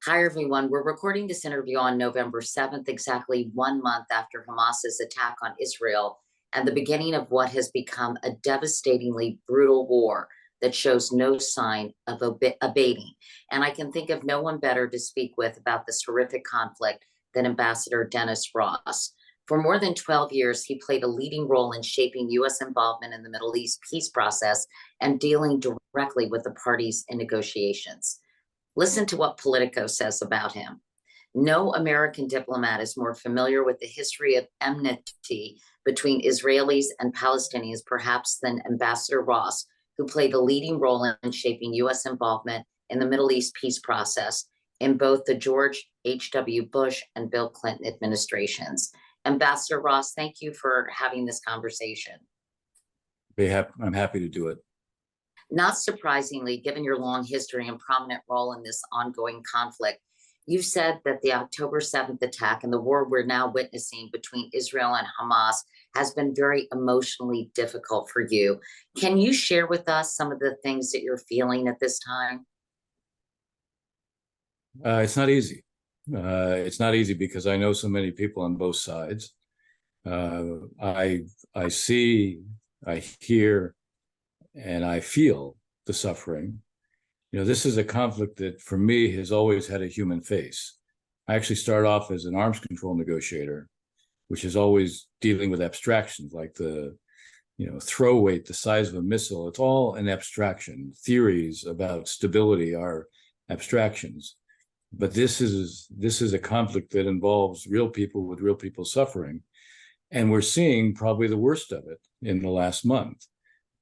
Hi, everyone. We're recording this interview on November 7th, exactly 1 month after Hamas's attack on Israel and the beginning of what has become a devastatingly brutal war that shows no sign of abating. And I can think of no one better to speak with about this horrific conflict than Ambassador Dennis Ross. For more than 12 years, he played a leading role in shaping U.S. involvement in the Middle East peace process and dealing directly with the parties in negotiations. Listen to what Politico says about him. No American diplomat is more familiar with the history of enmity between Israelis and Palestinians, perhaps, than Ambassador Ross, who played a leading role in shaping U.S. involvement in the Middle East peace process in both the George H.W. Bush and Bill Clinton administrations. Ambassador Ross, thank you for having this conversation. I'm happy to do it. Not surprisingly, given your long history and prominent role in this ongoing conflict, you said that the October 7th attack and the war we're now witnessing between Israel and Hamas has been very emotionally difficult for you. Can you share with us some of the things that you're feeling at this time? It's not easy. It's not easy because I know so many people on both sides. I see, I hear, and I feel the suffering. You know, this is a conflict that for me has always had a human face. I actually started off as an arms control negotiator, which is always dealing with abstractions like the, throw weight, the size of a missile. It's all an abstraction. Theories about stability are abstractions. But this is a conflict that involves real people with real people suffering. And we're seeing probably the worst of it in the last month.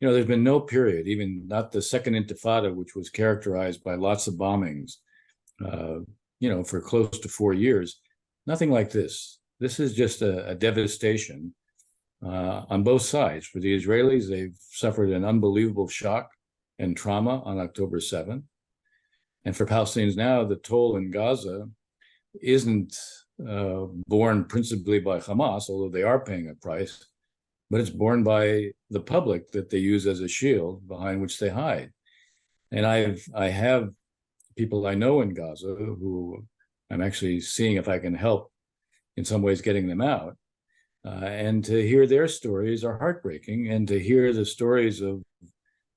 There's been no period, even not the second intifada, which was characterized by lots of bombings, for close to 4 years. Nothing like this. This is just a devastation on both sides. For the Israelis, they've suffered an unbelievable shock and trauma on October 7th. And for Palestinians now, the toll in Gaza isn't borne principally by Hamas, although they are paying a price, but it's borne by the public that they use as a shield behind which they hide. And I have people I know in Gaza who I'm actually seeing if I can help in some ways getting them out. And to hear their stories are heartbreaking, and to hear the stories of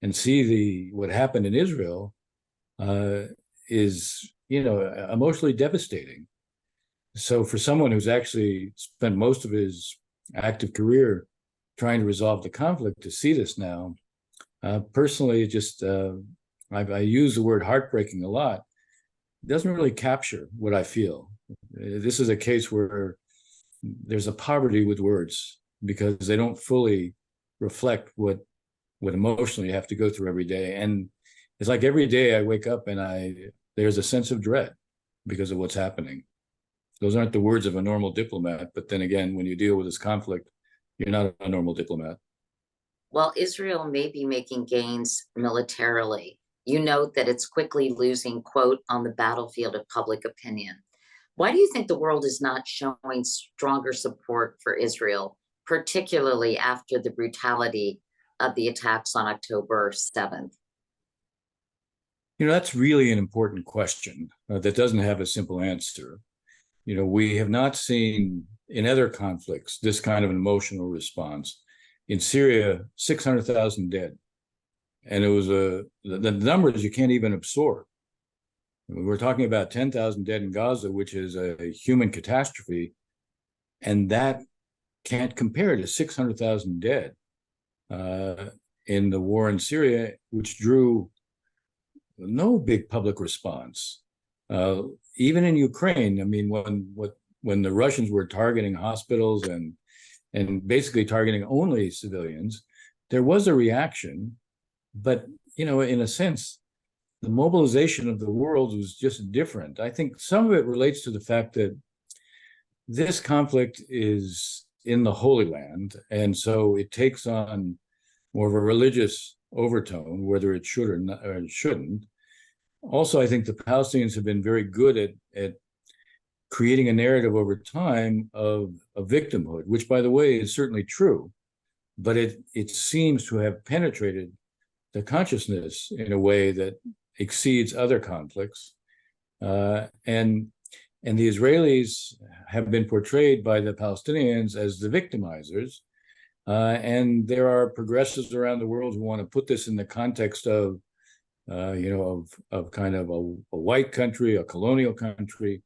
and see what happened in Israel is, emotionally devastating. So for someone who's actually spent most of his active career trying to resolve the conflict, to see this now, personally, just I use the word heartbreaking a lot. It doesn't really capture what I feel. This is a case where there's a poverty with words because they don't fully reflect what emotionally you have to go through every day. And it's like every day I wake up and there's a sense of dread because of what's happening. Those aren't the words of a normal diplomat, but then again, when you deal with this conflict, you're not a normal diplomat. While Israel may be making gains militarily, you note that it's quickly losing, quote, on the battlefield of public opinion. Why do you think the world is not showing stronger support for Israel, particularly after the brutality of the attacks on October 7th? That's really an important question that doesn't have a simple answer. We have not seen in other conflicts this kind of an emotional response. In Syria, 600,000 dead. And it was the numbers you can't even absorb. We're talking about 10,000 dead in Gaza, which is a human catastrophe. And that can't compare to 600,000 dead in the war in Syria, which drew no big public response. Even in Ukraine, I mean, when the Russians were targeting hospitals and basically targeting only civilians, there was a reaction. But, in a sense, the mobilization of the world was just different. I think some of it relates to the fact that this conflict is in the Holy Land, and so it takes on more of a religious overtone, whether it should or not, or it shouldn't. Also, I think the Palestinians have been very good at creating a narrative over time of victimhood, which, by the way, is certainly true, but it seems to have penetrated the consciousness in a way that exceeds other conflicts. And the Israelis have been portrayed by the Palestinians as the victimizers. And there are progressives around the world who want to put this in the context of, of kind of a white country, a colonial country,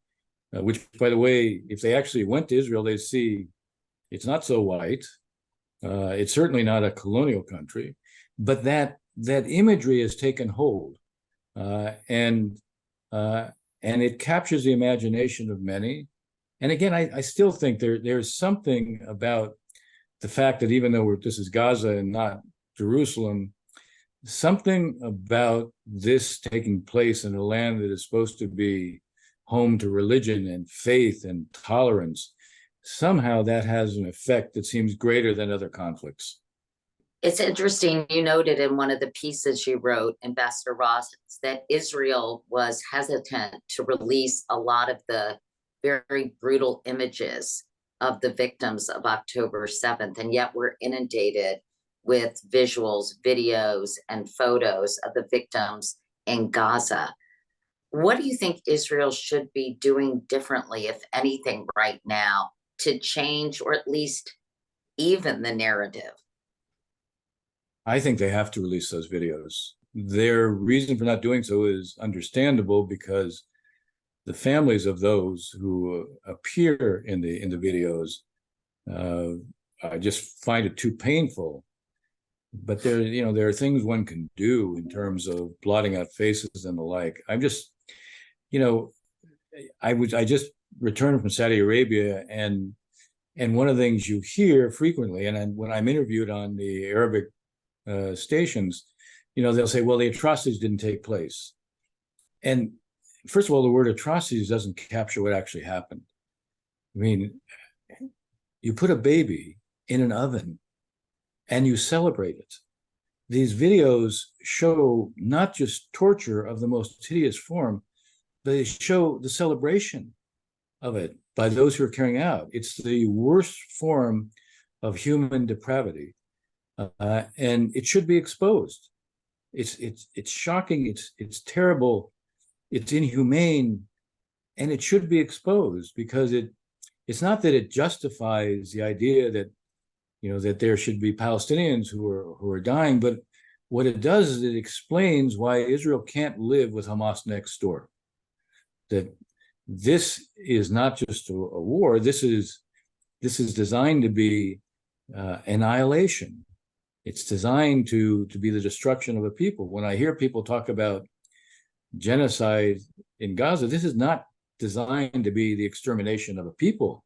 which, by the way, if they actually went to Israel, they'd see it's not so white. It's certainly not a colonial country, but that imagery has taken hold, and it captures the imagination of many. And again, I still think there's something about the fact that even though this is Gaza and not Jerusalem, something about this taking place in a land that is supposed to be home to religion and faith and tolerance, somehow that has an effect that seems greater than other conflicts. It's interesting. You noted in one of the pieces you wrote, Ambassador Ross, that Israel was hesitant to release a lot of the very brutal images of the victims of October 7th. And yet we're inundated with visuals, videos, and photos of the victims in Gaza. What do you think Israel should be doing differently, if anything, right now to change or at least even the narrative? I think they have to release those videos. Their reason for not doing so is understandable, because the families of those who appear in the videos, I just find it too painful. But there are things one can do in terms of blotting out faces and the like. I'm just, I just returned from Saudi Arabia, and one of the things you hear frequently, and when I'm interviewed on the Arabic stations, they'll say, well, the atrocities didn't take place. And first of all, the word atrocities doesn't capture what actually happened. I mean, you put a baby in an oven and you celebrate it. These videos show not just torture of the most hideous form, but they show the celebration of it by those who are carrying out. It's the worst form of human depravity. And it should be exposed. It's shocking. It's terrible. It's inhumane, and it should be exposed, because it's not that it justifies the idea that that there should be Palestinians who are dying, but what it does is it explains why Israel can't live with Hamas next door. That this is not just a war. This is designed to be annihilation. It's designed to be the destruction of a people. When I hear people talk about genocide in Gaza, this is not designed to be the extermination of a people.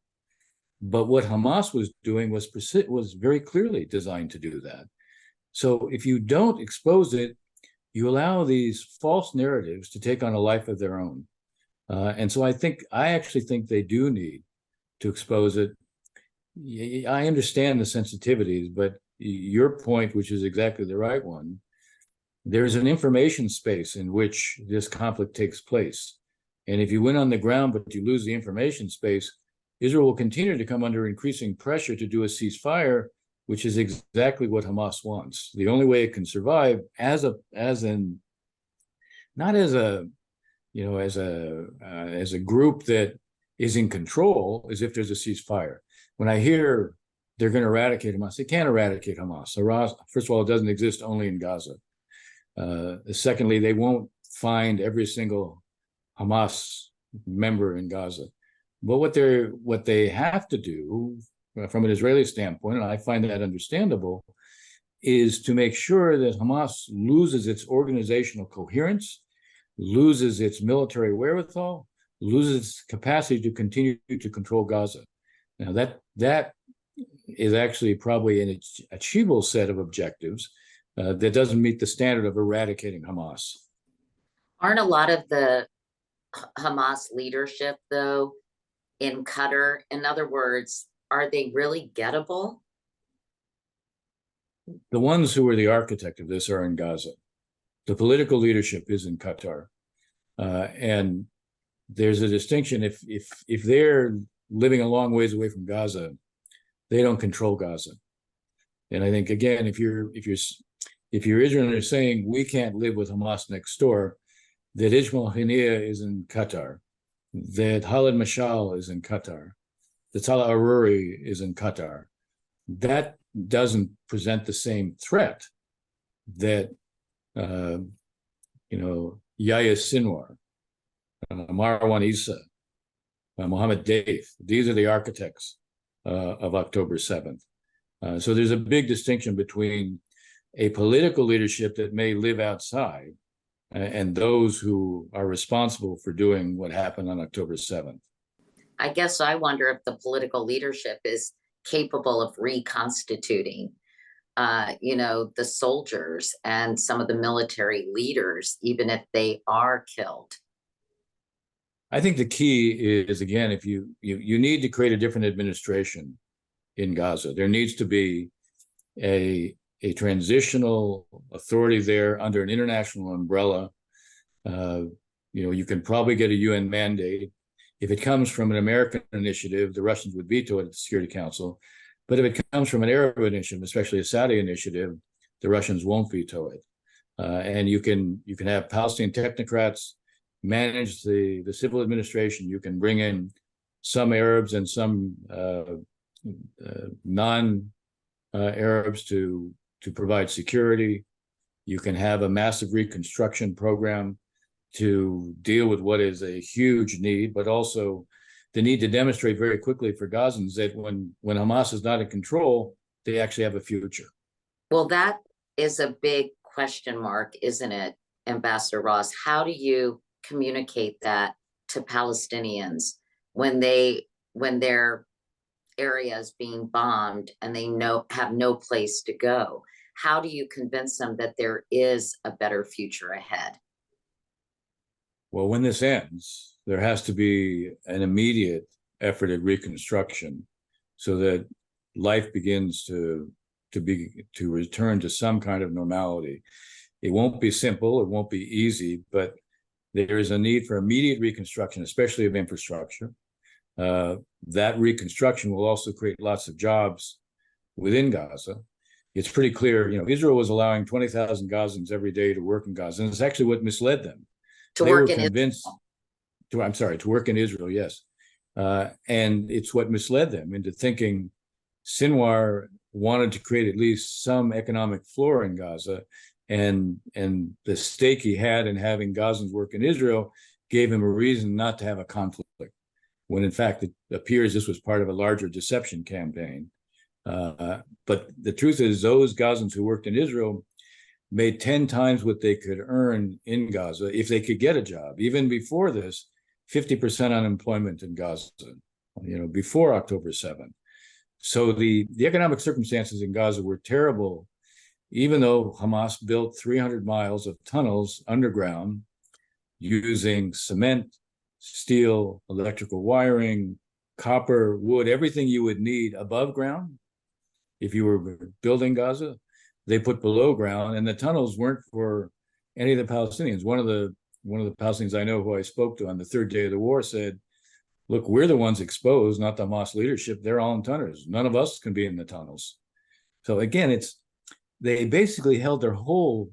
But what Hamas was doing was very clearly designed to do that. So if you don't expose it, you allow these false narratives to take on a life of their own. And so I actually think they do need to expose it. I understand the sensitivities, but your point, which is exactly the right one, there's an information space in which this conflict takes place. And if you win on the ground, but you lose the information space, Israel will continue to come under increasing pressure to do a ceasefire, which is exactly what Hamas wants. The only way it can survive as a group that is in control is if there's a ceasefire. When I hear they're going to eradicate Hamas, they can't eradicate Hamas. First of all, it doesn't exist only in Gaza. Secondly, they won't find every single Hamas member in Gaza. But what they have to do, from an Israeli standpoint, and I find that understandable, is to make sure that Hamas loses its organizational coherence, loses its military wherewithal, loses its capacity to continue to control Gaza. Now that is actually probably an achievable set of objectives that doesn't meet the standard of eradicating Hamas. Aren't a lot of the Hamas leadership, though, in Qatar? In other words, are they really gettable? The ones who are the architect of this are in Gaza. The political leadership is in Qatar. And there's a distinction. If they're living a long ways away from Gaza, they don't control Gaza. And I think, again, if you're Israel and you're saying we can't live with Hamas next door, that Ismail Haniyeh is in Qatar, that Khalid Mashal is in Qatar, that Salah Aruri is in Qatar. That doesn't present the same threat that Yahya Sinwar, Marwan Issa, Mohammed Deif. These are the architects of October 7th. So there's a big distinction between a political leadership that may live outside and those who are responsible for doing what happened on October 7th. I guess I wonder if the political leadership is capable of reconstituting, the soldiers and some of the military leaders, even if they are killed. I think the key is, again, if you need to create a different administration in Gaza. There needs to be a transitional authority there under an international umbrella. You can probably get a UN mandate. If it comes from an American initiative, the Russians would veto it at the Security Council. But if it comes from an Arab initiative, especially a Saudi initiative, the Russians won't veto it. And you can have Palestinian technocrats manage the civil administration. You can bring in some Arabs and some non-Arabs to provide security. You can have a massive reconstruction program to deal with what is a huge need, but also the need to demonstrate very quickly for Gazans that when Hamas is not in control, they actually have a future. Well, that is a big question mark, isn't it, Ambassador Ross? How do you communicate that to Palestinians when their area is being bombed and they have no place to go? How do you convince them that there is a better future ahead? Well, when this ends, there has to be an immediate effort at reconstruction so that life begins to return to some kind of normality. It won't be simple, it won't be easy, but there is a need for immediate reconstruction, especially of infrastructure. That reconstruction will also create lots of jobs within Gaza. It's pretty clear, Israel was allowing 20,000 Gazans every day to work in Gaza, and it's actually what misled them. To they work were in convinced to work in Israel, yes. And it's what misled them into thinking Sinwar wanted to create at least some economic floor in Gaza, and the stake he had in having Gazans work in Israel gave him a reason not to have a conflict, when in fact it appears this was part of a larger deception campaign. But the truth is, those Gazans who worked in Israel made 10 times what they could earn in Gaza if they could get a job. Even before this, 50% unemployment in Gaza, before October 7th. So the economic circumstances in Gaza were terrible, even though Hamas built 300 miles of tunnels underground using cement, steel, electrical wiring, copper, wood, everything you would need above ground if you were building Gaza. They put below ground, and the tunnels weren't for any of the Palestinians. One of the Palestinians I know who I spoke to on the third day of the war said, look, we're the ones exposed, not the Hamas leadership. They're all in tunnels. None of us can be in the tunnels. So again, they basically held their whole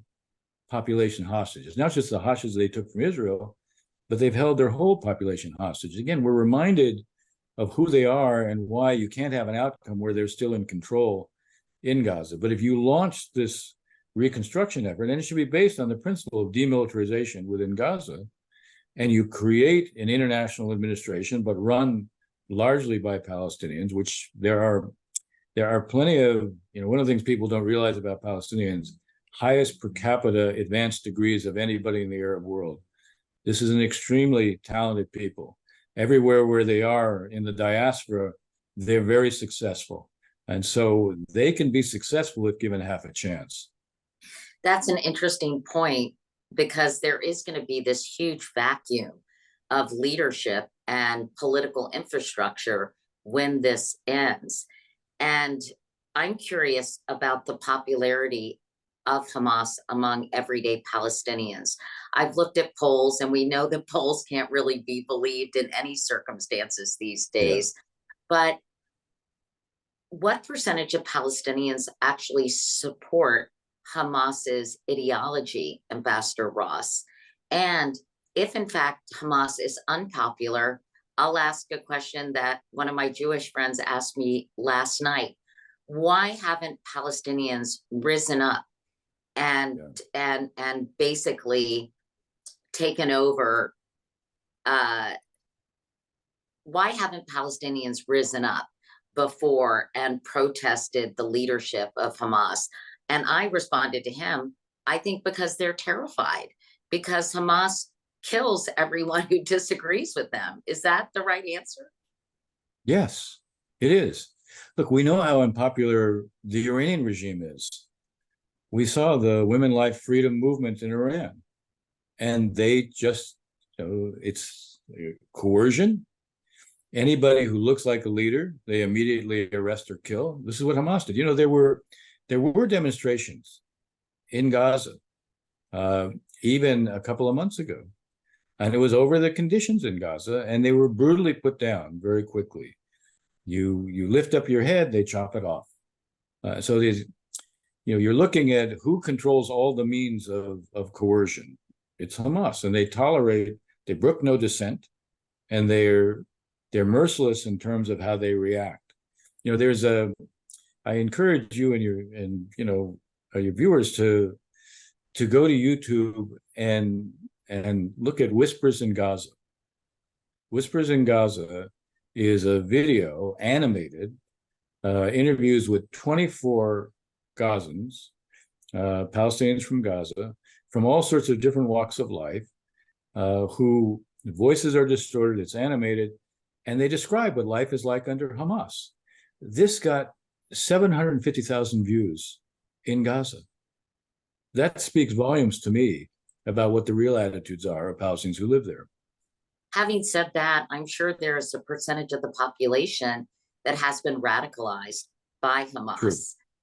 population hostage. It's not just the hostages they took from Israel, but they've held their whole population hostage. Again, we're reminded of who they are and why you can't have an outcome where they're still in control in Gaza. But if you launch this reconstruction effort, and it should be based on the principle of demilitarization within Gaza, and you create an international administration, but run largely by Palestinians, which there are plenty of, one of the things people don't realize about Palestinians, highest per capita advanced degrees of anybody in the Arab world. This is an extremely talented people. Everywhere where they are in the diaspora, they're very successful. And so they can be successful if given half a chance. That's an interesting point, because there is going to be this huge vacuum of leadership and political infrastructure when this ends. And I'm curious about the popularity of Hamas among everyday Palestinians. I've looked at polls, and we know that polls can't really be believed in any circumstances these days. Yeah. But what percentage of Palestinians actually support Hamas's ideology, Ambassador Ross? And if in fact Hamas is unpopular, I'll ask a question that one of my Jewish friends asked me last night. Why haven't Palestinians risen up and basically taken over? Why haven't Palestinians risen up before and protested the leadership of Hamas? And I responded to him, I think because they're terrified, because Hamas kills everyone who disagrees with them. Is that the right answer? Yes, it is. Look, we know how unpopular the Iranian regime is. We saw the women life freedom movement in Iran, and they just, it's coercion. Anybody who looks like a leader, they immediately arrest or kill. This is what Hamas did. There were demonstrations in Gaza, even a couple of months ago, and it was over the conditions in Gaza, and they were brutally put down very quickly. You lift up your head, they chop it off. So you're looking at who controls all the means of coercion. It's Hamas, and they brook no dissent, and they're merciless in terms of how they react. I encourage you and your viewers to go to YouTube and look at Whispers in Gaza. Whispers in Gaza is a video, animated, interviews with 24 Gazans, Palestinians from Gaza, from all sorts of different walks of life, who voices are distorted, it's animated, and they describe what life is like under Hamas. This got 750,000 views in Gaza. That speaks volumes to me about what the real attitudes are of Palestinians who live there. Having said that, I'm sure there is a percentage of the population that has been radicalized by Hamas. True.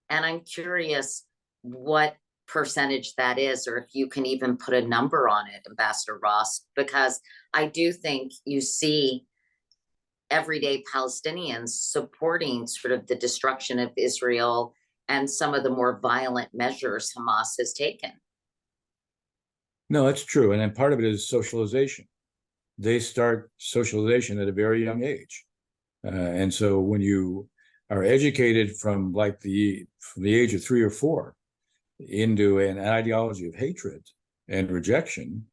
And I'm curious what percentage that is, or if you can even put a number on it, Ambassador Ross, because I do think you see everyday Palestinians supporting sort of the destruction of Israel and some of the more violent measures Hamas has taken. No, that's true. And then part of it is socialization. They start socialization at a very young age. And so when you are educated from the age of 3 or 4 into an ideology of hatred and rejection,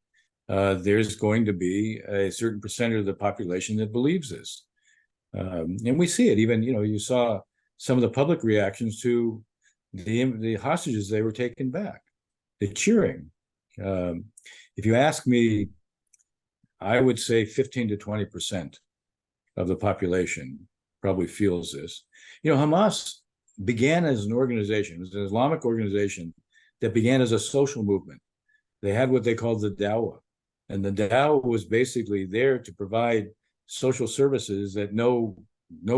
there's going to be a certain percentage of the population that believes this. And we see it even, you saw some of the public reactions to the hostages they were taken back, the cheering. If you ask me, I would say 15 to 20% of the population probably feels this. Hamas began as an organization. It was an Islamic organization that began as a social movement. They had what they called the Dawah. And the Dawah was basically there to provide social services that no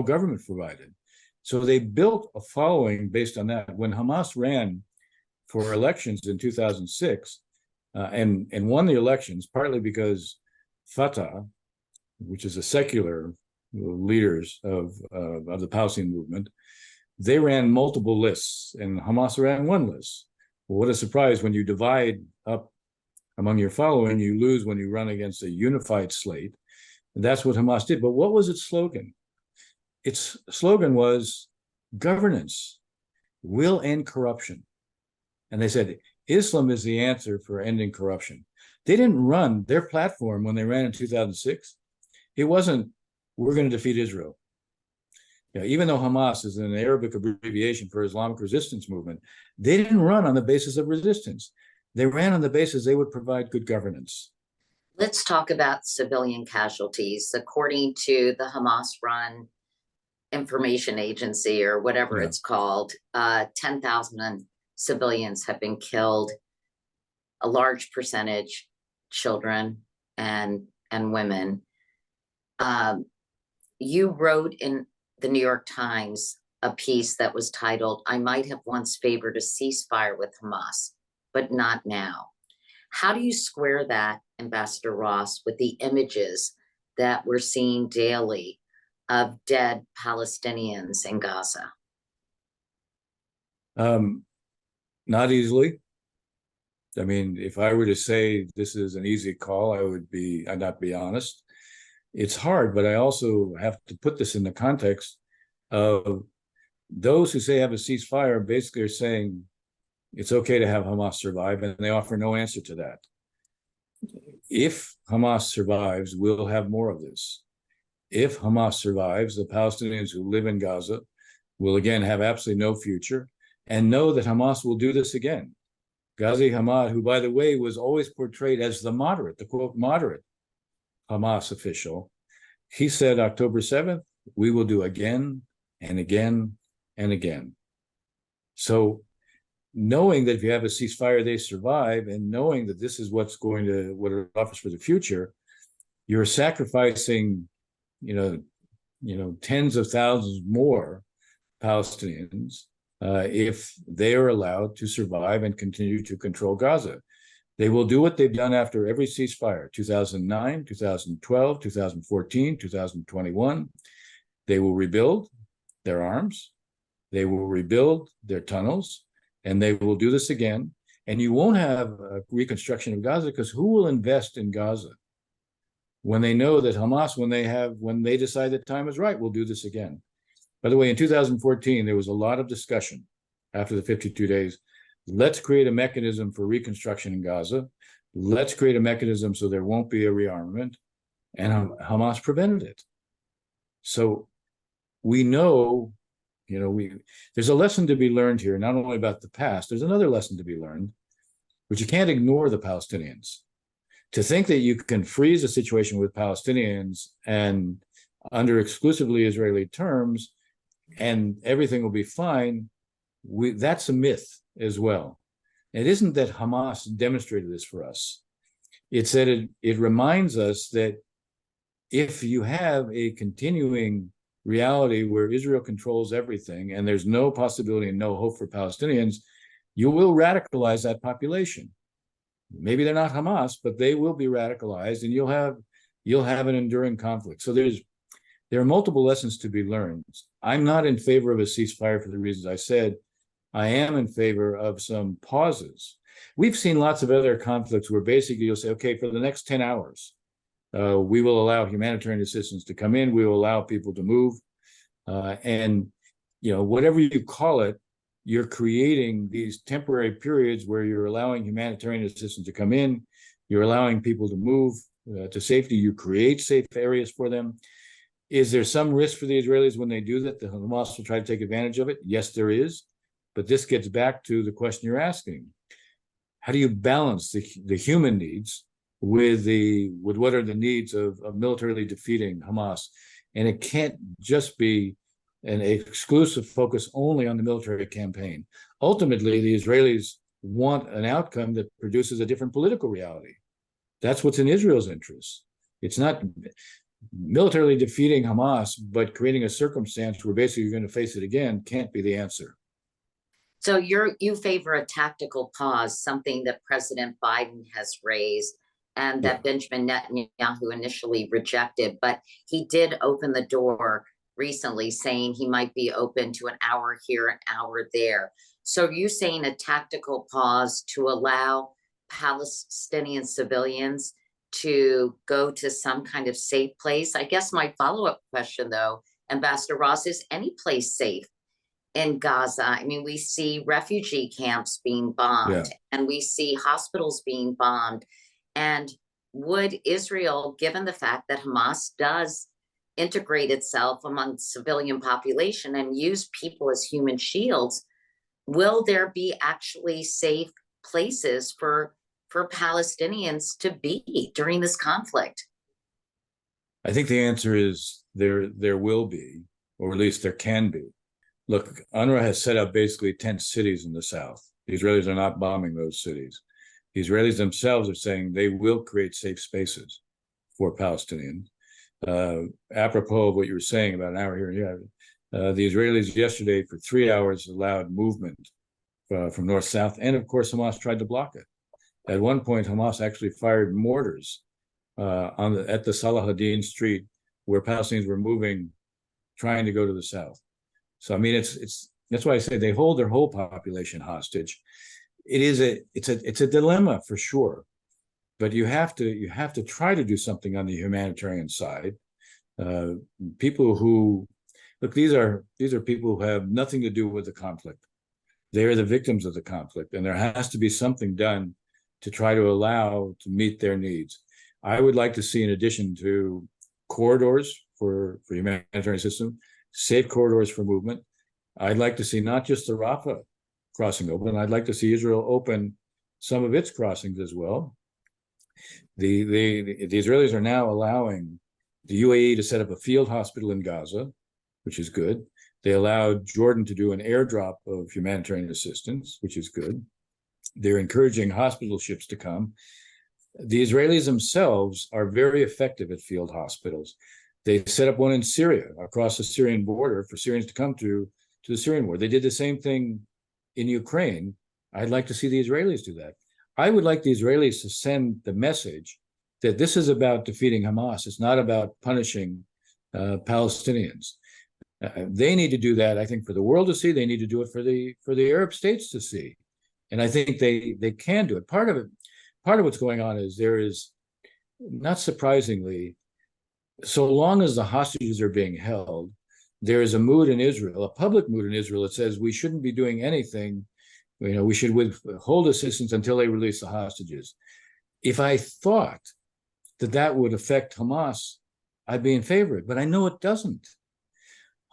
government provided. So they built a following based on that. When Hamas ran for elections in 2006 and won the elections, partly because Fatah, which is the secular leaders of the Palestinian movement, they ran multiple lists, and Hamas ran one list. Well, what a surprise! When you divide up among your following, you lose when you run against a unified slate. And that's what Hamas did. But what was its slogan? Its slogan was governance will end corruption. And they said, Islam is the answer for ending corruption. They didn't run their platform when they ran in 2006. It wasn't, we're going to defeat Israel. Even though Hamas is an Arabic abbreviation for Islamic resistance movement, they didn't run on the basis of resistance. They ran on the basis they would provide good governance. Let's talk about civilian casualties. According to the Hamas-run information agency, or whatever it's called, 10,000 civilians have been killed, a large percentage children and women. You wrote in the New York Times a piece that was titled, "I might have once favored a ceasefire with Hamas, but not now." How do you square that, Ambassador Ross, with the images that we're seeing daily of dead Palestinians in Gaza? Not easily. I mean, if I were to say this is an easy call, I'd not be honest. It's hard, but I also have to put this in the context of those who say have a ceasefire basically are saying it's okay to have Hamas survive, and they offer no answer to that. If Hamas survives, we'll have more of this. If Hamas survives, the Palestinians who live in Gaza will again have absolutely no future, and know that Hamas will do this again. Ghazi Hamad, who, by the way, was always portrayed as the moderate, the quote, moderate Hamas official, he said October 7th, we will do again and again and again. So knowing that if you have a ceasefire, they survive, and knowing that this is what it offers for the future, you're sacrificing, tens of thousands more Palestinians if they are allowed to survive and continue to control Gaza. They will do what they've done after every ceasefire, 2009, 2012, 2014, 2021. They will rebuild their arms, they will rebuild their tunnels, and they will do this again. And you won't have a reconstruction of Gaza, because who will invest in Gaza when they know that Hamas, when they decide that time is right, will do this again? By the way, in 2014, there was a lot of discussion after the 52 days. Let's create a mechanism for reconstruction in Gaza. Let's create a mechanism so there won't be a rearmament. And Hamas prevented it. So we know, there's a lesson to be learned here, not only about the past, there's another lesson to be learned, which you can't ignore the Palestinians. To think that you can freeze a situation with Palestinians and under exclusively Israeli terms, and everything will be fine, that's a myth as well. It isn't that Hamas demonstrated this for us. It's that it reminds us that if you have a continuing reality where Israel controls everything and there's no possibility and no hope for Palestinians, you will radicalize that population. Maybe they're not Hamas, but they will be radicalized, and you'll have an enduring conflict. So there are multiple lessons to be learned. I'm not in favor of a ceasefire for the reasons I said. I am in favor of some pauses. We've seen lots of other conflicts where basically you'll say, okay, for the next 10 hours, we will allow humanitarian assistance to come in. We will allow people to move. And, whatever you call it, you're creating these temporary periods where you're allowing humanitarian assistance to come in. You're allowing people to move to safety. You create safe areas for them. Is there some risk for the Israelis when they do that? The Hamas will try to take advantage of it? Yes, there is. But this gets back to the question you're asking. How do you balance the human needs with what are the needs of militarily defeating Hamas? And it can't just be an exclusive focus only on the military campaign. Ultimately, the Israelis want an outcome that produces a different political reality. That's what's in Israel's interest. It's not militarily defeating Hamas, but creating a circumstance where basically you're going to face it again can't be the answer. So you favor a tactical pause, something that President Biden has raised and that Benjamin Netanyahu initially rejected, but he did open the door recently, saying he might be open to an hour here, an hour there. So are you saying a tactical pause to allow Palestinian civilians to go to some kind of safe place? I guess my follow-up question, though, Ambassador Ross, is any place safe in Gaza? I mean, we see refugee camps being bombed, and we see hospitals being bombed. And would Israel, given the fact that Hamas does integrate itself among civilian population and use people as human shields, will there be actually safe places for Palestinians to be during this conflict? I think the answer is there will be, or at least there can be. Look, UNRWA has set up basically 10 cities in the south. The Israelis are not bombing those cities. The Israelis themselves are saying they will create safe spaces for Palestinians. Apropos of what you were saying about an hour here, the Israelis yesterday for 3 hours allowed movement from north-south, and of course Hamas tried to block it. At one point, Hamas actually fired mortars at the Salahuddin street where Palestinians were moving, trying to go to the south. So I mean, it's that's why I say they hold their whole population hostage. it's a dilemma for sure, but you have to try to do something on the humanitarian side. Uh, People who look, these are people who have nothing to do with the conflict. They are the victims of the conflict, and there has to be something done to try to allow to meet their needs. I would like to see, in addition to corridors for humanitarian system, safe corridors for movement, I'd like to see not just the Rafah crossing open. I'd like to see Israel open some of its crossings as well. The Israelis are now allowing the UAE to set up a field hospital in Gaza, which is good. They allowed Jordan to do an airdrop of humanitarian assistance, which is good. They're encouraging hospital ships to come. The Israelis themselves are very effective at field hospitals. They set up one in Syria, across the Syrian border, for Syrians to come to the Syrian war. They did the same thing in Ukraine. I'd like to see the Israelis do that. I would like the Israelis to send the message that this is about defeating Hamas. It's not about punishing Palestinians. They need to do that, I think, for the world to see. They need to do it for the Arab states to see. And I think they can do it. Part of what's going on is there is, not surprisingly, so long as the hostages are being held, there is a mood in Israel, a public mood in Israel, that says we shouldn't be doing anything. We should withhold assistance until they release the hostages. If I thought that would affect Hamas, I'd be in favor of it, but I know it doesn't.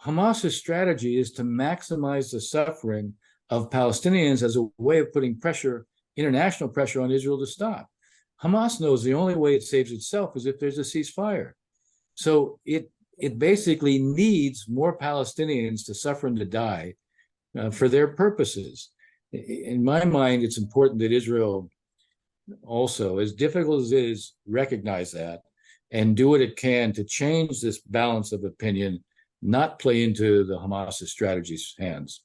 Hamas's strategy is to maximize the suffering of Palestinians as a way of putting pressure, international pressure, on Israel to stop. Hamas knows the only way it saves itself is if there's a ceasefire. So it basically needs more Palestinians to suffer and to die for their purposes. In my mind, it's important that Israel also, as difficult as it is, recognize that and do what it can to change this balance of opinion, not play into the Hamas strategy's hands.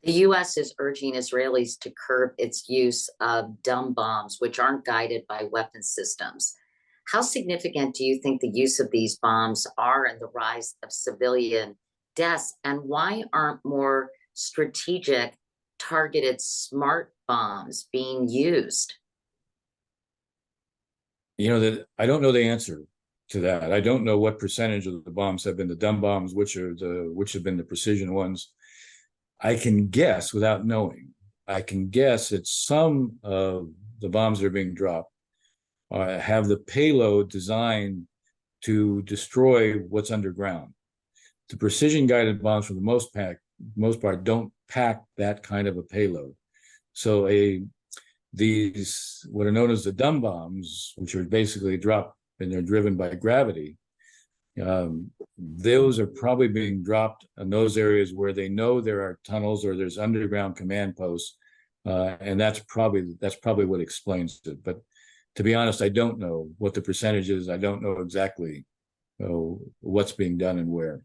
The U.S. is urging Israelis to curb its use of dumb bombs, which aren't guided by weapon systems. How significant do you think the use of these bombs are in the rise of civilian deaths? And why aren't more strategic, targeted, smart bombs being used? That I don't know the answer to that. I don't know what percentage of the bombs have been the dumb bombs, which have been the precision ones. I can guess without knowing. I can guess that some of the bombs that are being dropped have the payload designed to destroy what's underground. The precision guided bombs, for the most part, don't pack that kind of a payload. So these what are known as the dumb bombs, which are basically dropped and they're driven by gravity, those are probably being dropped in those areas where they know there are tunnels or there's underground command posts, and that's probably what explains it. But to be honest, I don't know what the percentage is. I don't know exactly what's being done and where.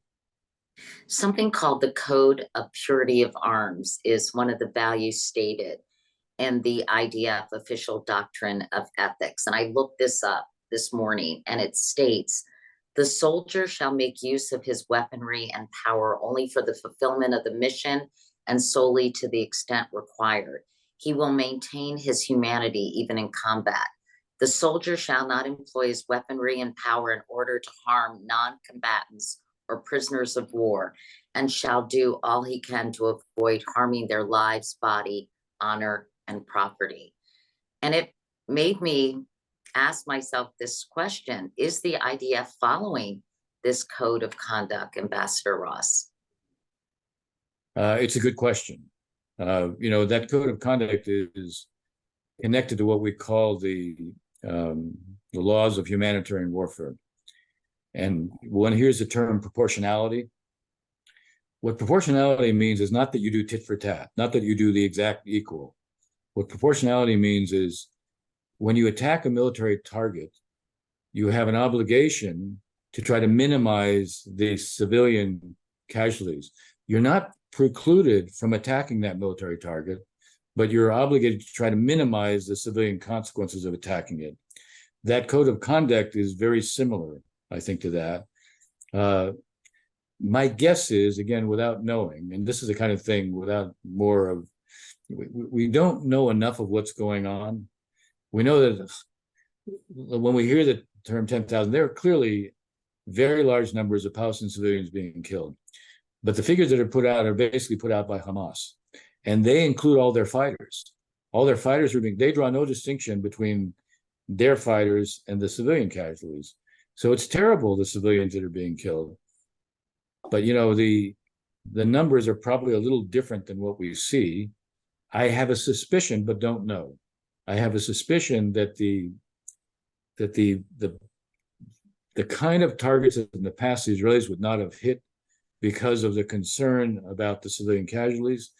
Something called the Code of Purity of Arms is one of the values stated in the IDF official doctrine of ethics. And I looked this up this morning, and it states, the soldier shall make use of his weaponry and power only for the fulfillment of the mission and solely to the extent required. He will maintain his humanity even in combat. The soldier shall not employ his weaponry and power in order to harm non-combatants or prisoners of war, and shall do all he can to avoid harming their lives, body, honor, and property. And it made me ask myself this question: is the IDF following this code of conduct, Ambassador Ross? It's a good question. That code of conduct is connected to what we call the laws of humanitarian warfare. And one hears the term proportionality. What proportionality means is not that you do tit for tat, not that you do the exact equal. What proportionality means is when you attack a military target, you have an obligation to try to minimize the civilian casualties. You're not precluded from attacking that military target, but you're obligated to try to minimize the civilian consequences of attacking it. That code of conduct is very similar, I think, to that. My guess is, again, without knowing, and this is the kind of thing without more of we don't know enough of what's going on. We know that when we hear the term 10,000, there are clearly very large numbers of Palestinian civilians being killed. But the figures that are put out are basically put out by Hamas. And they include all their fighters. All their fighters they draw no distinction between their fighters and the civilian casualties. So it's terrible, the civilians that are being killed. But, the numbers are probably a little different than what we see. I have a suspicion, but don't know. I have a suspicion that the kind of targets in the past the Israelis would not have hit because of the concern about the civilian casualties,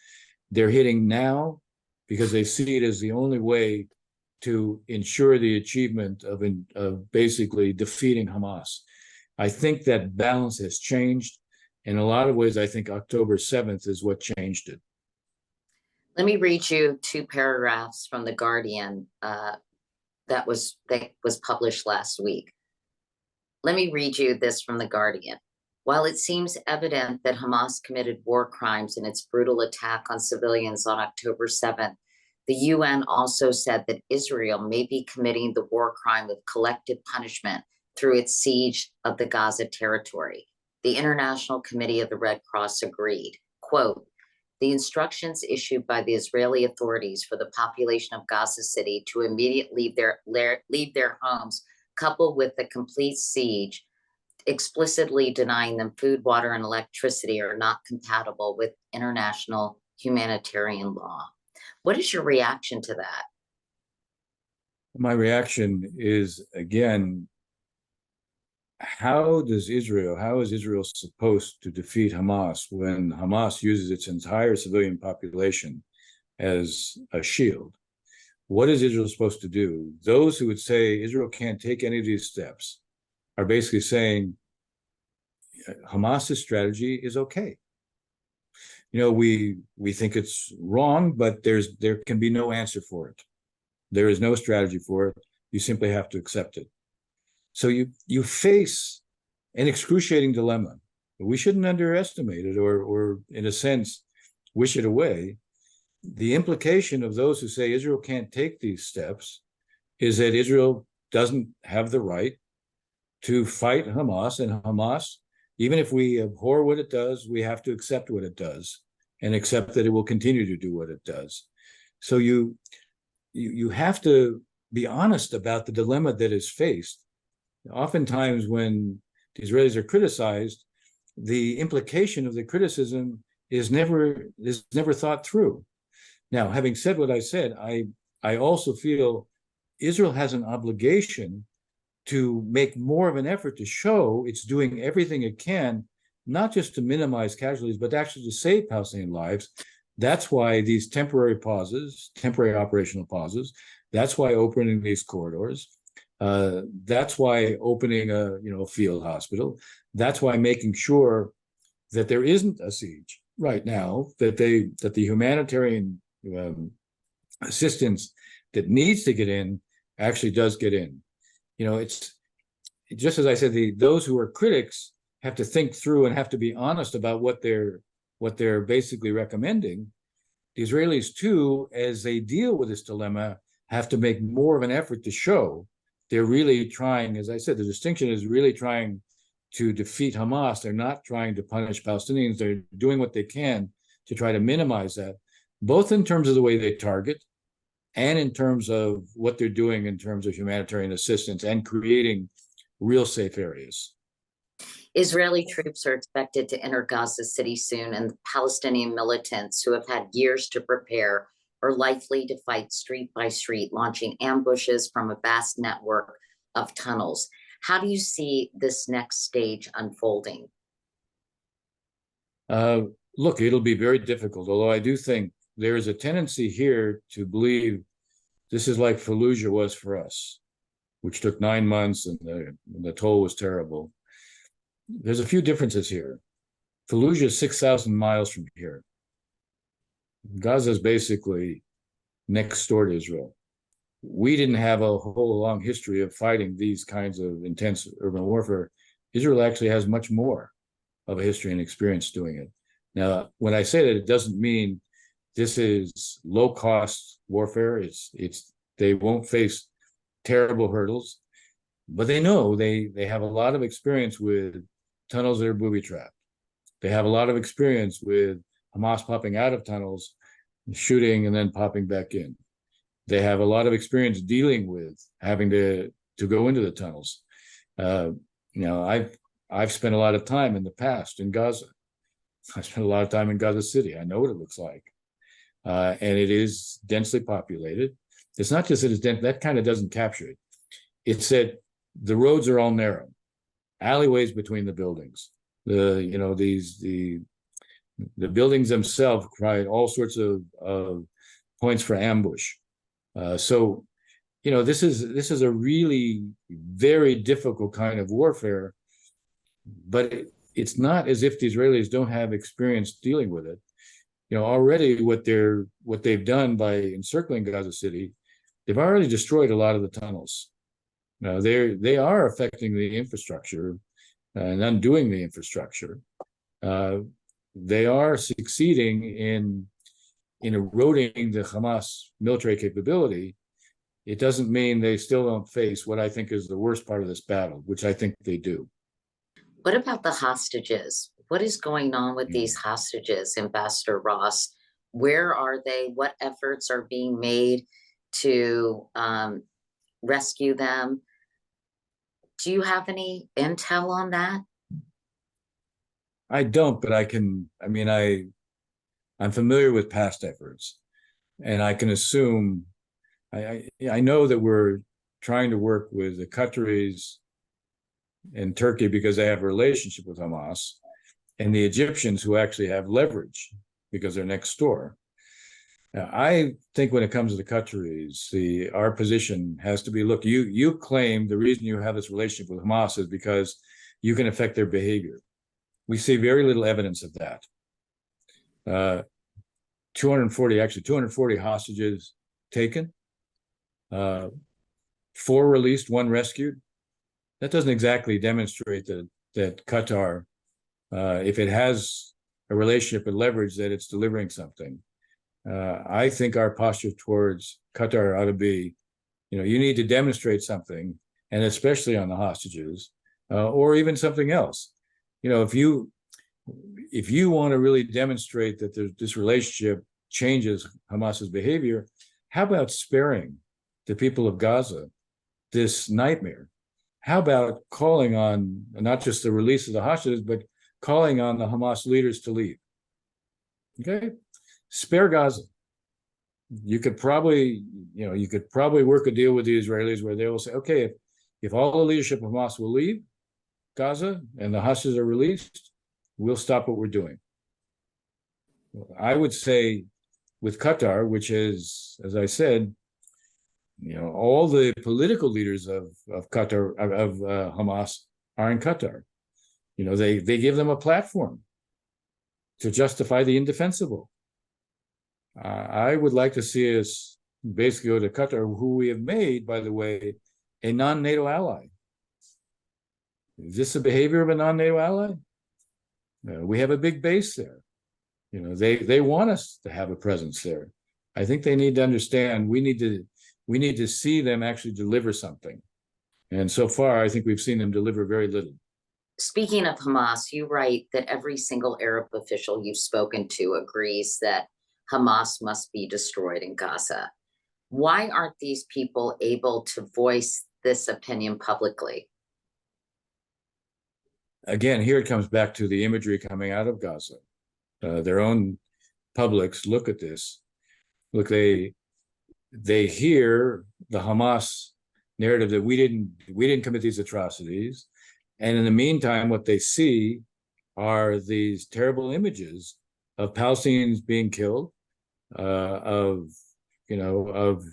they're hitting now because they see it as the only way to ensure the achievement of basically defeating Hamas. I think that balance has changed. In a lot of ways, I think October 7th is what changed it. Let me read you two paragraphs from The Guardian that was published last week. Let me read you this from The Guardian. While it seems evident that Hamas committed war crimes in its brutal attack on civilians on October 7th, the UN also said that Israel may be committing the war crime of collective punishment through its siege of the Gaza territory. The International Committee of the Red Cross agreed. Quote, the instructions issued by the Israeli authorities for the population of Gaza City to immediately leave their homes, coupled with the complete siege, explicitly denying them food, water, and electricity, are not compatible with international humanitarian law. What is your reaction to that? My reaction is, again, how is Israel supposed to defeat Hamas when Hamas uses its entire civilian population as a shield? What is Israel supposed to do? Those who would say Israel can't take any of these steps are basically saying Hamas's strategy is okay. We think it's wrong, but there can be no answer for it. There is no strategy for it. You simply have to accept it. So you face an excruciating dilemma. We shouldn't underestimate it or in a sense, wish it away. The implication of those who say Israel can't take these steps is that Israel doesn't have the right to fight Hamas, and Hamas, even if we abhor what it does, we have to accept what it does and accept that it will continue to do what it does. So you have to be honest about the dilemma that is faced. Oftentimes when the Israelis are criticized, the implication of the criticism is never thought through. Now, having said what I said, I also feel Israel has an obligation to make more of an effort to show it's doing everything it can, not just to minimize casualties, but actually to save Palestinian lives. That's why these temporary operational pauses, that's why opening these corridors, that's why opening a field hospital, that's why making sure that there isn't a siege right now, that the humanitarian assistance that needs to get in actually does get in. It's just as I said, those who are critics have to think through and have to be honest about what they're basically recommending. The Israelis too, as they deal with this dilemma, have to make more of an effort to show they're really trying. As I said, the distinction is really trying to defeat Hamas. They're not trying to punish Palestinians. They're doing what they can to try to minimize that, both in terms of the way they target and in terms of what they're doing in terms of humanitarian assistance and creating real safe areas. Israeli troops are expected to enter Gaza City soon, and Palestinian militants who have had years to prepare are likely to fight street by street, launching ambushes from a vast network of tunnels. How do you see this next stage unfolding? Look, it'll be very difficult, although I do think there is a tendency here to believe this is like Fallujah was for us, which took 9 months and the toll was terrible. There's a few differences here. Fallujah is 6,000 miles from here. Gaza is basically next door to Israel. We didn't have a whole long history of fighting these kinds of intense urban warfare. Israel actually has much more of a history and experience doing it. Now, when I say that, it doesn't mean This is low cost warfare. They won't face terrible hurdles, but they know they have a lot of experience with tunnels that are booby trapped. They have a lot of experience with Hamas popping out of tunnels, shooting, and then popping back in. They have a lot of experience dealing with having to go into the tunnels. I've spent a lot of time in the past in Gaza. I spent a lot of time in Gaza City. I know what it looks like, and it is densely populated. It's not just that it's dense; that kind of doesn't capture it. It's that the roads are all narrow, alleyways between the buildings. The buildings themselves provide all sorts of points for ambush. So this is a really very difficult kind of warfare, but it's not as if the Israelis don't have experience dealing with it. Already what they've done by encircling Gaza City, they've already destroyed a lot of the tunnels. Now they are affecting the infrastructure and undoing the infrastructure. They are succeeding in eroding the Hamas military capability. It doesn't mean they still don't face what I think is the worst part of this battle, which I think they do. What about the hostages? What is going on with these hostages, Ambassador Ross? Where are they? What efforts are being made to rescue them? Do you have any intel on that? I don't, but I'm familiar with past efforts, and I can assume, I know that we're trying to work with the Qataris and Turkey because they have a relationship with Hamas, and the Egyptians who actually have leverage because they're next door. Now, I think when it comes to the Qataris, our position has to be, look, you claim the reason you have this relationship with Hamas is because you can affect their behavior. We see very little evidence of that. 240 hostages taken, 4 released, 1 rescued. That doesn't exactly demonstrate that Qatar, if it has a relationship and leverage, that it's delivering something. I think our posture towards Qatar ought to be, you need to demonstrate something, and especially on the hostages, or even something else. If you want to really demonstrate that this relationship changes Hamas's behavior, how about sparing the people of Gaza this nightmare? How about calling on not just the release of the hostages, but calling on the Hamas leaders to leave? Okay, spare Gaza. You could probably work a deal with the Israelis where they will say, okay, if all the leadership of Hamas will leave Gaza and the hostages are released, we'll stop what we're doing. I would say with Qatar, which is, as I said, all the political leaders of Qatar, of Hamas, are in Qatar. They give them a platform to justify the indefensible. I would like to see us basically go to Qatar, who we have made, by the way, a non-NATO ally. Is this the behavior of a non-NATO ally? We have a big base there. They want us to have a presence there. I think they need to understand we need to see them actually deliver something. And so far, I think we've seen them deliver very little. Speaking of Hamas, you write that every single Arab official you've spoken to agrees that Hamas must be destroyed in Gaza. Why aren't these people able to voice this opinion publicly? Again, here it comes back to the imagery coming out of Gaza. Their own publics look at this. Look, they hear the Hamas narrative that we didn't commit these atrocities, and in the meantime, what they see are these terrible images of Palestinians being killed, of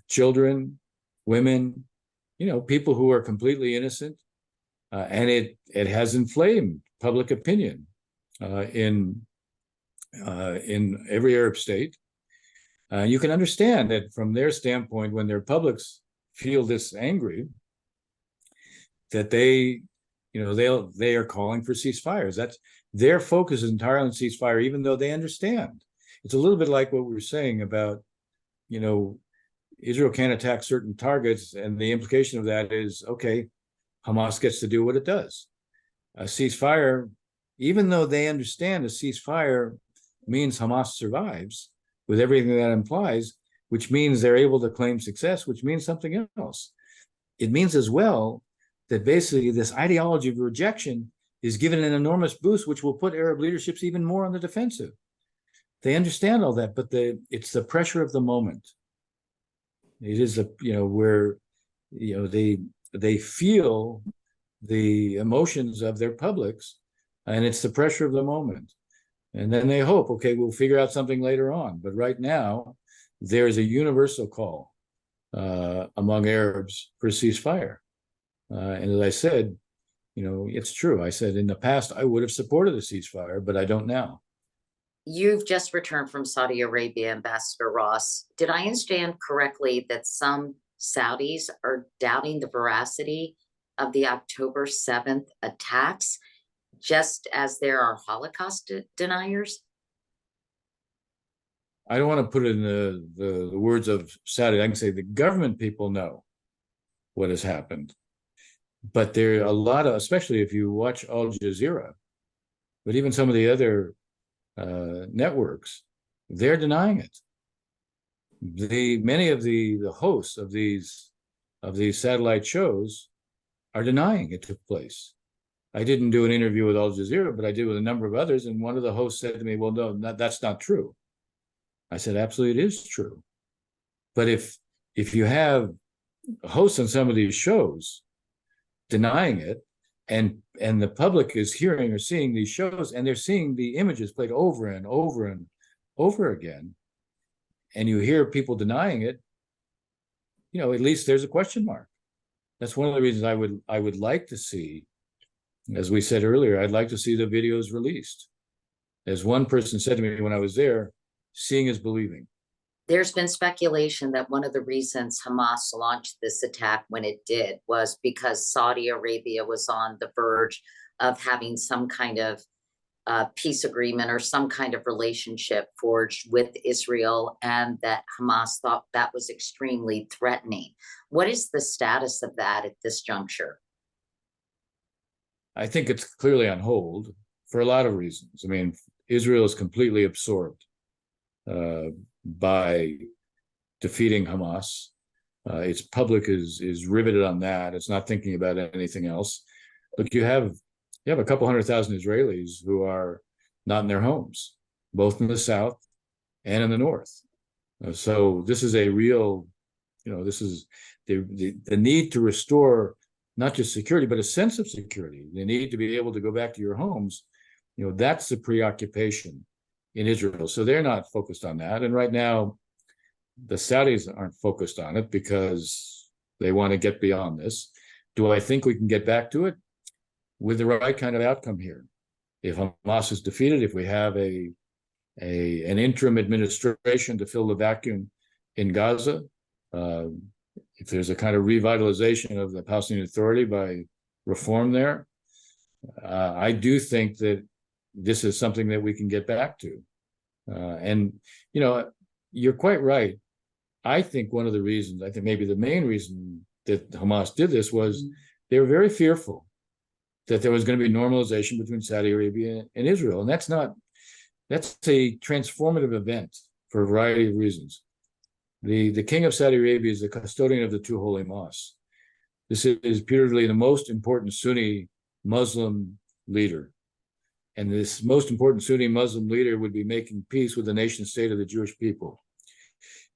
children, women, people who are completely innocent, and it has inflamed public opinion in every Arab state. You can understand that from their standpoint, when their publics feel this angry, that they are calling for ceasefires. That's their focus is entirely on ceasefire, even though they understand it's a little bit like what we were saying about, you know, Israel can't attack certain targets, and the implication of that is, okay, Hamas gets to do what it does. A ceasefire, even though they understand a ceasefire means Hamas survives with everything that implies, which means they're able to claim success, which means something else. It means as well that basically this ideology of rejection is given an enormous boost, which will put Arab leaderships even more on the defensive. They understand all that, but it's the pressure of the moment. It is where they feel the emotions of their publics, and it's the pressure of the moment. And then they hope, okay, we'll figure out something later on. But right now, there's a universal call among Arabs for ceasefire. And as I said, it's true. I said in the past, I would have supported a ceasefire, but I don't now. You've just returned from Saudi Arabia, Ambassador Ross. Did I understand correctly that some Saudis are doubting the veracity of the October 7th attacks, just as there are Holocaust deniers? I don't want to put it in the words of Saudi. I can say the government people know what has happened. But there are a lot of, especially if you watch Al Jazeera, but even some of the other networks, they're denying it. Many of the hosts of these satellite shows are denying it took place. I didn't do an interview with Al Jazeera, but I did with a number of others, and one of the hosts said to me, "Well, no, that's not true." I said, "Absolutely, it is true." But if you have hosts on some of these shows denying it, and the public is hearing or seeing these shows, and they're seeing the images played over and over and over again, and you hear people denying it, at least there's a question mark. That's one of the reasons I would like to see, as we said earlier, I'd like to see the videos released. As one person said to me when I was there, seeing is believing. There's been speculation that one of the reasons Hamas launched this attack when it did was because Saudi Arabia was on the verge of having some kind of peace agreement or some kind of relationship forged with Israel, and that Hamas thought that was extremely threatening. What is the status of that at this juncture? I think it's clearly on hold for a lot of reasons. I mean, Israel is completely absorbed by defeating Hamas. Its public is riveted on that. It's not thinking about anything else. Look, you have a couple 100,000 Israelis who are not in their homes, both in the south and in the north. So this is a real, this is the need to restore not just security, but a sense of security. The need to be able to go back to your homes. That's the preoccupation in Israel. So they're not focused on that. And right now, the Saudis aren't focused on it because they want to get beyond this. Do I think we can get back to it with the right kind of outcome here? If Hamas is defeated, if we have an interim administration to fill the vacuum in Gaza, if there's a kind of revitalization of the Palestinian Authority by reform there, I do think that this is something that we can get back to. And you're quite right. I think one of the reasons, I think maybe the main reason that Hamas did this was they were very fearful that there was going to be normalization between Saudi Arabia and Israel. And that's a transformative event for a variety of reasons. The king of Saudi Arabia is the custodian of the two holy mosques. This is purely the most important Sunni Muslim leader. And this most important Sunni Muslim leader would be making peace with the nation state of the Jewish people.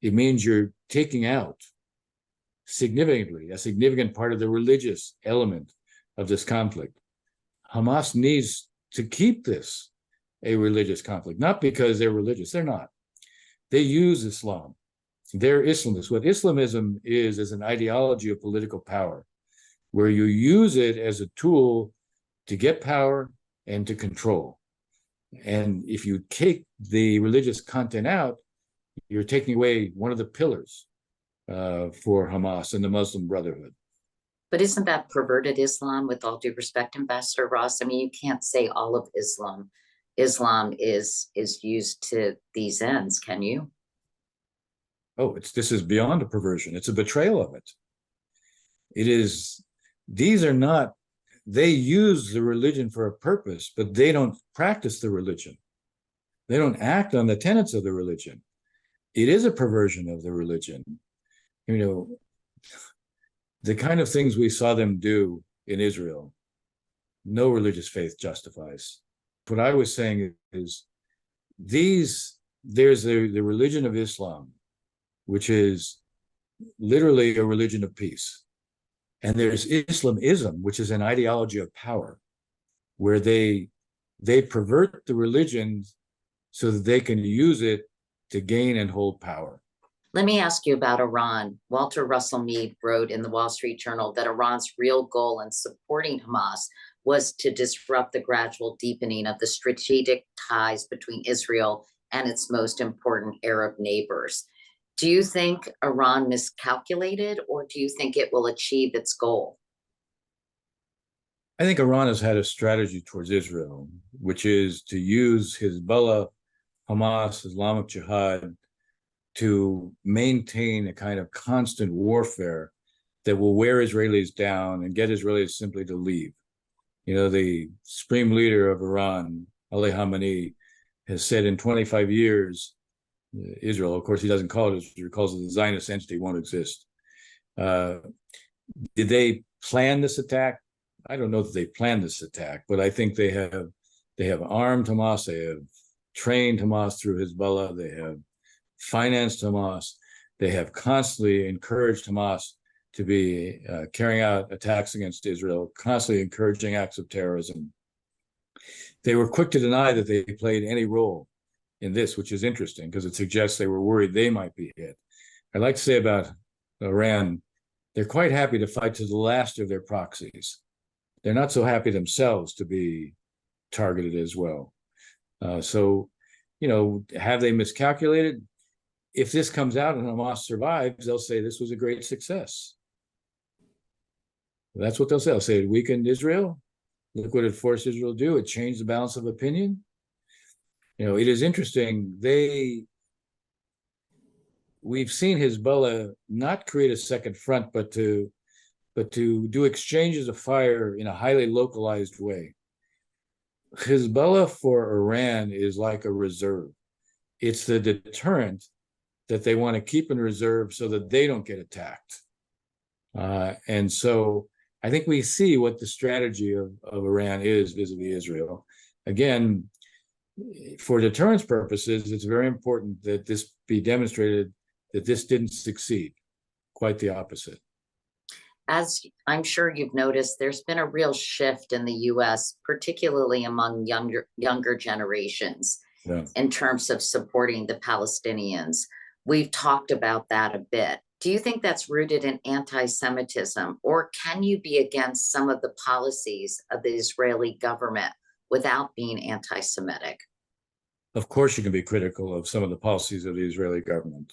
It means you're taking out a significant part of the religious element of this conflict. Hamas needs to keep this a religious conflict, not because they're religious. They're not. They use Islam. They're Islamists. What Islamism is an ideology of political power, where you use it as a tool to get power and to control. And if you take the religious content out, you're taking away one of the pillars for Hamas and the Muslim Brotherhood. But isn't that perverted Islam, with all due respect, Ambassador Ross? I mean, you can't say all of Islam Islam is used to these ends, can you? Oh, this is beyond a perversion. It's a betrayal of it. It is, these are not, they use the religion for a purpose, but they don't practice the religion. They don't act on the tenets of the religion. It is a perversion of the religion. You know, the kind of things we saw them do in Israel, no religious faith justifies. What I was saying is there's the religion of Islam, which is literally a religion of peace. And there's Islamism, which is an ideology of power, where they pervert the religion so that they can use it to gain and hold power. Let me ask you about Iran. Walter Russell Mead wrote in the Wall Street Journal that Iran's real goal in supporting Hamas was to disrupt the gradual deepening of the strategic ties between Israel and its most important Arab neighbors. Do you think Iran miscalculated, or do you think it will achieve its goal? I think Iran has had a strategy towards Israel, which is to use Hezbollah, Hamas, Islamic Jihad to maintain a kind of constant warfare that will wear Israelis down and get Israelis simply to leave. You know, the supreme leader of Iran, Ali Khamenei, has said in 25 years, Israel, of course, he doesn't call it Israel, he calls it the Zionist entity, won't exist. Did they plan this attack? I don't know that they planned this attack, but I think they have armed Hamas, they have trained Hamas through Hezbollah, they have financed Hamas, they have constantly encouraged Hamas to be carrying out attacks against Israel, constantly encouraging acts of terrorism. They were quick to deny that they played any role in this, which is interesting because it suggests they were worried they might be hit. I'd like to say about Iran, they're quite happy to fight to the last of their proxies. They're not so happy themselves to be targeted as well. So, you know, have they miscalculated? If this comes out and Hamas survives, they'll say this was a great success. That's what they'll say. They'll say it weakened Israel. Look what it forced Israel to do. It changed the balance of opinion. You know, it is interesting. We've seen Hezbollah not create a second front, but to do exchanges of fire in a highly localized way. Hezbollah for Iran is like a reserve. It's the deterrent that they want to keep in reserve so that they don't get attacked. And so I think we see what the strategy of Iran is vis-a-vis Israel. Again, for deterrence purposes, it's very important that this be demonstrated that this didn't succeed. Quite the opposite. As I'm sure you've noticed, there's been a real shift in the US, particularly among younger generations, Yeah. in terms of supporting the Palestinians. We've talked about that a bit. Do you think that's rooted in anti-Semitism, or can you be against some of the policies of the Israeli government without being anti-Semitic? Of course, you can be critical of some of the policies of the Israeli government.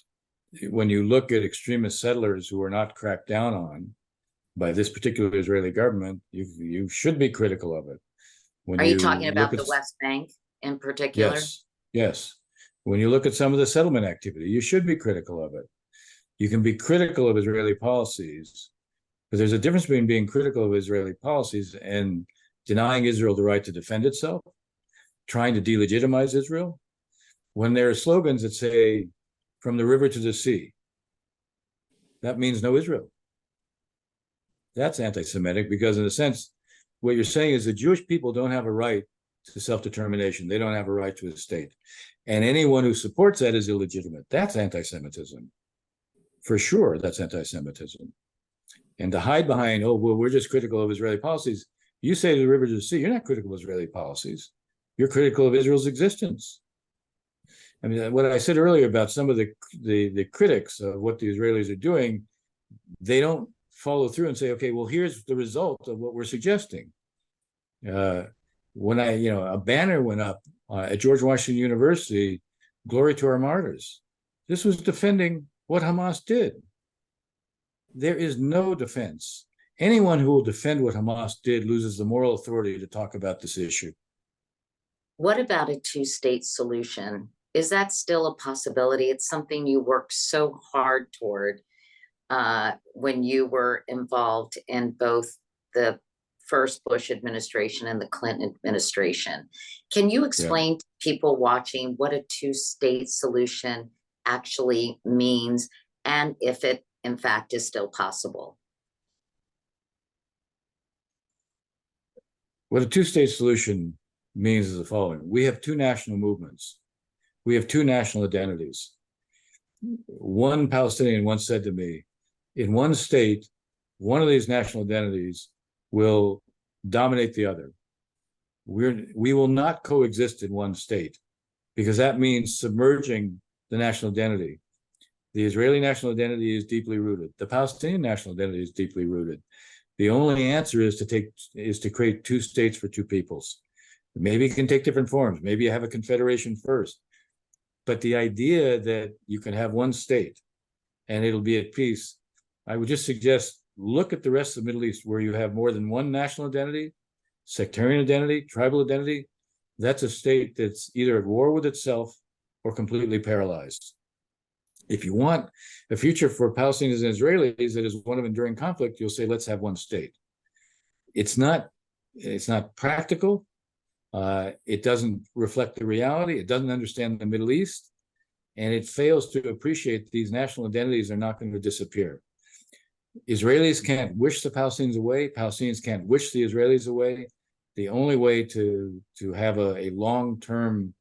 When you look at extremist settlers who are not cracked down on by this particular Israeli government, you should be critical of it. When Are you talking look about at, the West Bank in particular? yes. When you look at some of the settlement activity, you should be critical of it. You can be critical of Israeli policies, but there's a difference between being critical of Israeli policies and denying Israel the right to defend itself, trying to delegitimize Israel. When there are slogans that say, from the river to the sea, that means no Israel. That's anti-Semitic because, in a sense, what you're saying is the Jewish people don't have a right to self-determination. They don't have a right to a state. And anyone who supports that is illegitimate. That's anti-Semitism. For sure, that's anti-Semitism. And to hide behind, oh, well, we're just critical of Israeli policies. You say the river to the sea, you're not critical of Israeli policies. You're critical of Israel's existence. I mean, what I said earlier about some of the critics of what the Israelis are doing, they don't follow through and say, okay, well, here's the result of what we're suggesting. When a banner went up at George Washington University, glory to our martyrs. This was defending what Hamas did. There is no defense. Anyone who will defend what Hamas did loses the moral authority to talk about this issue. What about a two-state solution? Is that still a possibility? It's something you worked so hard toward when you were involved in both the first Bush administration and the Clinton administration. Can you Yeah. explain to people watching what a two-state solution actually means and if it, in fact, is still possible? What a two-state solution means is the following. We have two national movements. We have two national identities. One Palestinian once said to me, in one state, one of these national identities will dominate the other. We will not coexist in one state because that means submerging the national identity. The Israeli national identity is deeply rooted. The Palestinian national identity is deeply rooted. The only answer is to create two states for two peoples. Maybe it can take different forms. Maybe you have a confederation first. But the idea that you can have one state and it'll be at peace, I would just suggest look at the rest of the Middle East where you have more than one national identity, sectarian identity, tribal identity. That's a state that's either at war with itself or completely paralyzed. If you want a future for Palestinians and Israelis that is one of enduring conflict, you'll say, let's have one state. It's not practical. It doesn't reflect the reality. It doesn't understand the Middle East. And it fails to appreciate these national identities are not going to disappear. Israelis can't wish the Palestinians away. Palestinians can't wish the Israelis away. The only way to have a long-term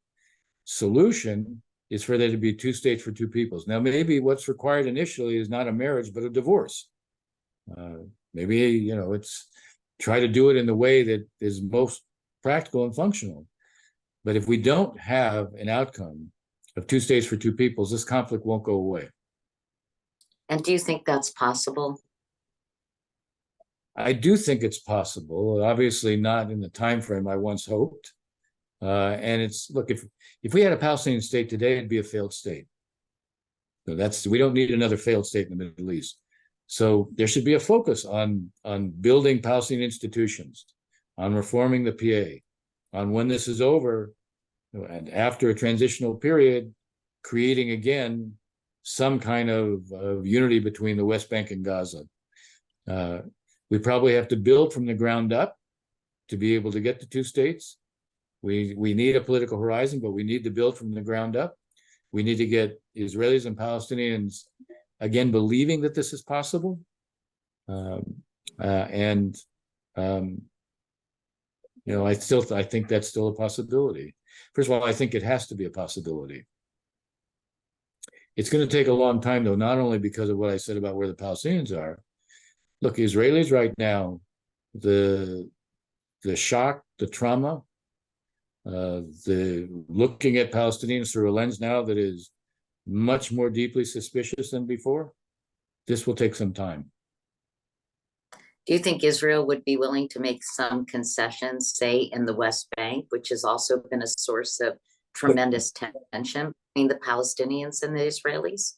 solution is for there to be two states for two peoples. Now, maybe what's required initially is not a marriage, but a divorce. Maybe, it's try to do it in the way that is most practical and functional. But if we don't have an outcome of two states for two peoples, this conflict won't go away. And do you think that's possible? I do think it's possible, obviously not in the time frame I once hoped. And look, if we had a Palestinian state today, it'd be a failed state. So we don't need another failed state in the Middle East. So there should be a focus on building Palestinian institutions, on reforming the PA, on when this is over, and after a transitional period, creating again some kind of unity between the West Bank and Gaza. We probably have to build from the ground up to be able to get to two states. We need a political horizon, but we need to build from the ground up. We need to get Israelis and Palestinians again believing that this is possible. I think that's still a possibility. First of all, I think it has to be a possibility. It's going to take a long time, though, not only because of what I said about where the Palestinians are. Look, Israelis right now, the shock, the trauma, the looking at Palestinians through a lens now that is much more deeply suspicious than before, this will take some time. Do you think Israel would be willing to make some concessions, say in the West Bank, which has also been a source of tremendous tension between the Palestinians and the Israelis?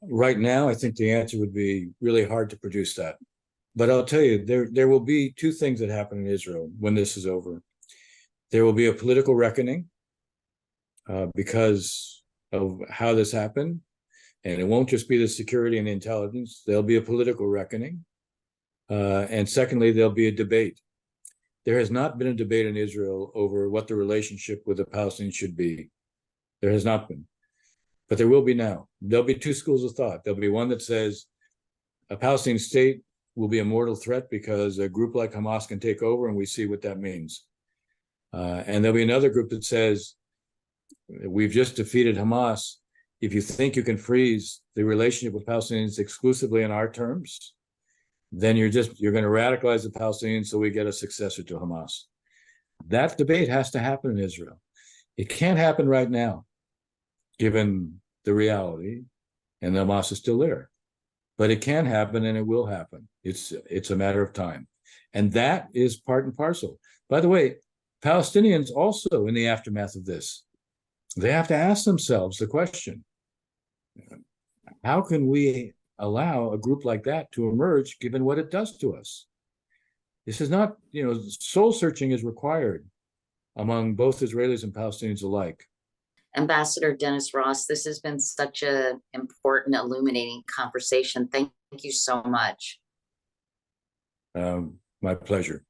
Right now, I think the answer would be really hard to produce that. But I'll tell you, there will be two things that happen in Israel when this is over. There will be a political reckoning because of how this happened. And it won't just be the security and intelligence. There'll be a political reckoning. And secondly, there'll be a debate. There has not been a debate in Israel over what the relationship with the Palestinians should be. There has not been. But there will be now. There'll be two schools of thought. There'll be one that says a Palestinian state will be a mortal threat because a group like Hamas can take over, and we see what that means. And there'll be another group that says, we've just defeated Hamas. If you think you can freeze the relationship with Palestinians exclusively on our terms, then you're going to radicalize the Palestinians so we get a successor to Hamas. That debate has to happen in Israel. It can't happen right now, given the reality, and Hamas is still there. But it can happen, and it will happen. It's a matter of time. And that is part and parcel. By the way, Palestinians also, in the aftermath of this, they have to ask themselves the question, how can we allow a group like that to emerge given what it does to us? This is not, soul searching is required among both Israelis and Palestinians alike. Ambassador Dennis Ross, this has been such an important, illuminating conversation. Thank you so much. My pleasure.